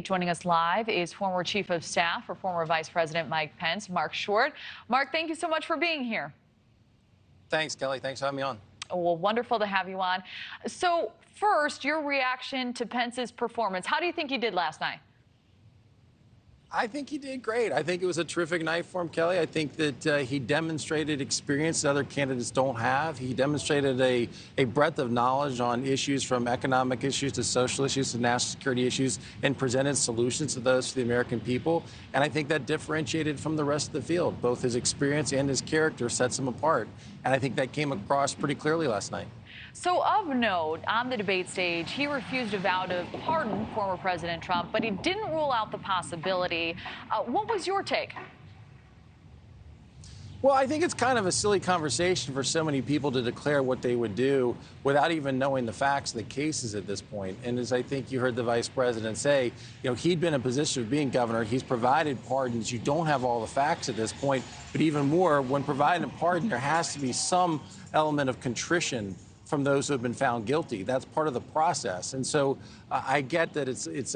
Joining us live is former Chief of Staff for former Vice President Mike Pence, Marc. Marc, thank you so much for being here. Thanks, Kelly. Thanks for having me on. Well, wonderful to have you on. So first, your reaction to Pence's performance. How do you think he did last night? I think he did great. I think it was a terrific night for him, Kelly. I think that he demonstrated experience that other candidates don't have. He demonstrated a breadth of knowledge on issues from economic issues to social issues to national security issues and presented solutions to those for the American people. And I think that differentiated from the rest of the field. Both his experience and his character sets him apart. And I think that came across pretty clearly last night. So of note, on the debate stage, he refused a vow to pardon former President Trump, but he didn't rule out the possibility. What was your take? Well, I think it's kind of a silly conversation for so many people to declare what they would do without even knowing the facts of the cases at this point. And as I think you heard the vice president say, he'd been in a position of being governor. He's provided pardons. You don't have all the facts at this point. But even more, when providing a pardon, there has to be some element of contrition from those who have been found guilty. That's part of the process. And so I get that it's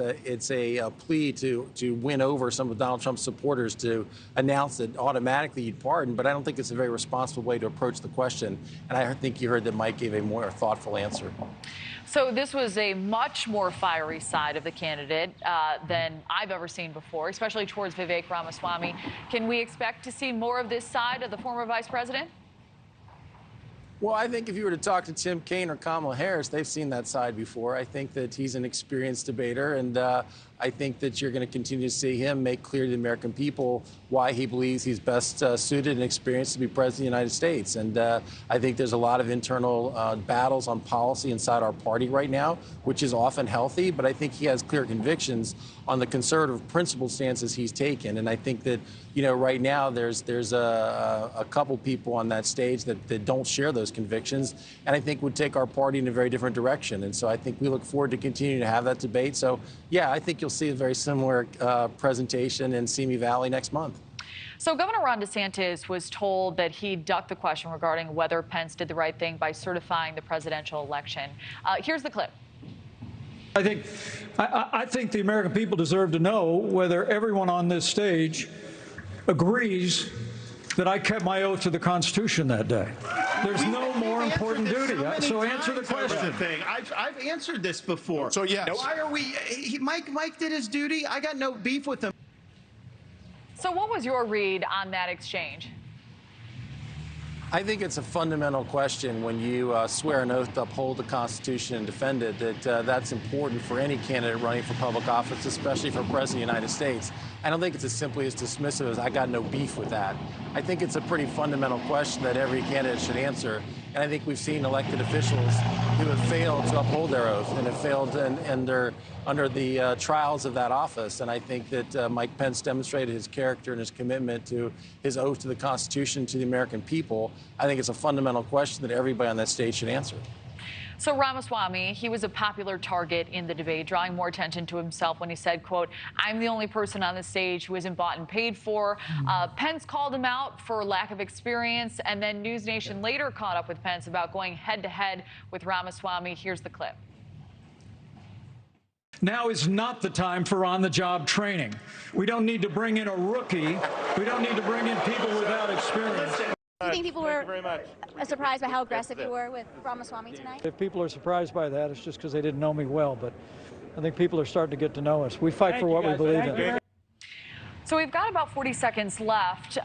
a plea to win over some of Donald Trump's supporters to announce that automatically you'd pardon, but I don't think it's a very responsible way to approach the question. And I think you heard that Mike gave a more thoughtful answer. So this was a much more fiery side of the candidate than I've ever seen before, especially towards Vivek Ramaswamy. Can we expect to see more of this side of the former vice president? Well, I think if you were to talk to Tim Kaine or Kamala Harris, they've seen that side before. I think that he's an experienced debater, and I think that you're going to continue to see him make clear to the American people why he believes he's best suited and experienced to be president of the United States. And I think there's a lot of internal battles on policy inside our party right now, which is often healthy, but I think he has clear convictions on the conservative principled stances he's taken. And I think that, right now there's a couple people on that stage that don't share those convictions, and I think would take our party in a very different direction. And so I think we look forward to continuing to have that debate. So, yeah, I think you'll see a very similar presentation in Simi Valley next month. So Governor Ron DeSantis was told that he ducked the question regarding whether Pence did the right thing by certifying the presidential election. Here's the clip. I think the American people deserve to know whether everyone on this stage agrees that I kept my oath to the Constitution that day. There's no more important duty. So answer the question. I've answered this before. So yes. Why are we? Mike did his duty. I got no beef with him. So what was your read on that exchange? I think it's a fundamental question when you swear an oath to uphold the Constitution and defend it, that's important for any candidate running for public office, especially for President of the United States. I don't think it's as simply as dismissive as I got no beef with that. I think it's a pretty fundamental question that every candidate should answer. And I think we've seen elected officials who have failed to uphold their oath and have failed under the trials of that office. And I think that Mike Pence demonstrated his character and his commitment to his oath to the Constitution, to the American people. I think it's a fundamental question that everybody on that stage should answer. So Ramaswamy, he was a popular target in the debate, drawing more attention to himself when he said, quote, "I'm the only person on the stage who isn't bought and paid for." Pence called him out for lack of experience, and then NewsNation later caught up with Pence about going head-to-head with Ramaswamy. Here's the clip. Now is not the time for on-the-job training. We don't need to bring in a rookie. We don't need to bring in people without experience. Do you think people were surprised by how aggressive you were with Ramaswamy tonight? If people are surprised by that, it's just because they didn't know me well. But I think people are starting to get to know us. We fight for what we believe in. So we've got about 40 seconds left.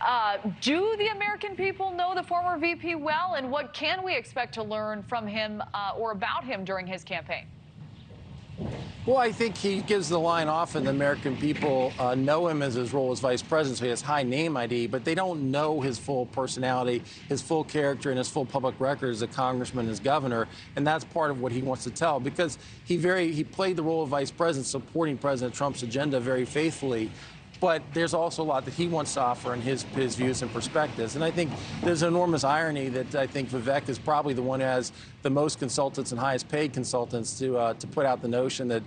Do the American people know the former VP well, and what can we expect to learn from him or about him during his campaign? Well, I think he gives the line often. The American people know him as his role as vice president, so he has high name ID, but they don't know his full personality, his full character, and his full public record as a congressman, as governor. And that's part of what he wants to tell, because he played the role of vice president, supporting President Trump's agenda very faithfully. But there's also a lot that he wants to offer in his views and perspectives. And I think there's enormous irony that I think Vivek is probably the one who has the most consultants and highest paid consultants to put out the notion that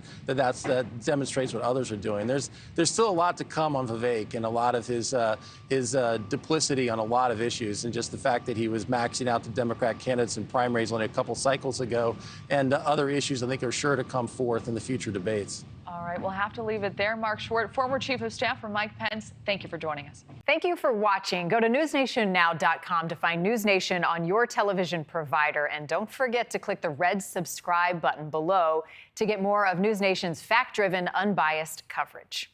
demonstrates what others are doing. There's still a lot to come on Vivek and a lot of his duplicity on a lot of issues, and just the fact that he was maxing out the Democrat candidates in primaries only a couple cycles ago, and other issues I think are sure to come forth in the future debates. All right, we'll have to leave it there. Marc Short, former Chief of Staff for Mike Pence, thank you for joining us. Thank you for watching. Go to newsnationnow.com to find News Nation on your television provider. And don't forget to click the red subscribe button below to get more of News Nation's fact-driven, unbiased coverage.